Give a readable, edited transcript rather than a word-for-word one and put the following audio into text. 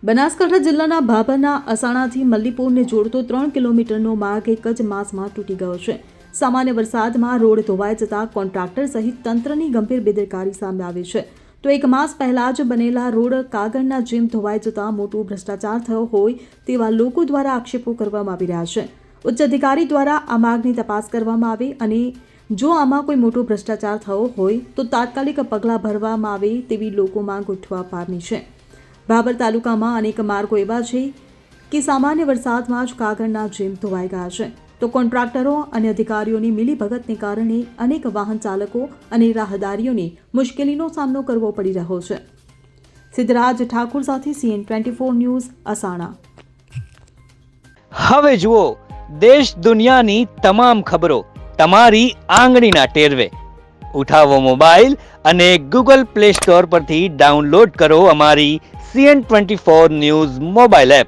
બનાસકાંઠા જિલ્લાના ભાભરના અસાણાથી મલ્લીપુરને જોડતો 3 કિલોમીટરનો માર્ગ એક જ માસમાં તૂટી ગયો છે. સામાન્ય વરસાદમાં રોડ ધોવાઈ જતા કોન્ટ્રાક્ટર સહિત તંત્રની ગંભીર બેદરકારી સામે આવી છે. તો એક માસ પહેલા જ બનેલા રોડ કાગળના જેમ ધોવાઈ જતા મોટો ભ્રષ્ટાચાર થયો હોય તેવા લોકો દ્વારા આક્ષેપો કરવામાં આવી રહ્યા છે. ઉચ્ચ અધિકારી દ્વારા આ માર્ગની તપાસ કરવામાં આવે અને જો આમાં કોઈ મોટો ભ્રષ્ટાચાર થયો હોય તો તાત્કાલિક પગલાં ભરવામાં આવે તેવી લોકો માંગ ઉઠવા પામી છે. ભાભર તાલુકામાં અનેક માર્ગો એવા છે કે સામાન્ય વરસાદમાં જ કાગળના જેમ ધોવાઈ ગયા છે. તો કોન્ટ્રાક્ટરો અને અધિકારીઓની મિલીભગતને કારણે અનેક વાહન ચાલકો અને રાહદારીઓને મુશ્કેલીનો સામનો કરવો પડી રહ્યો છે. સિદ્ધરાજ ઠાકુર સાથે CN24 ન્યૂઝ અસાણા. હવે જુઓ દેશ દુનિયાની તમામ ખબરો તમારી આંગળીના ટેરવે. ઉઠાવો મોબાઈલ અને Google Play Store પરથી ડાઉનલોડ કરો અમારી CN24 ન્યૂઝ મોબાઈલ એપ.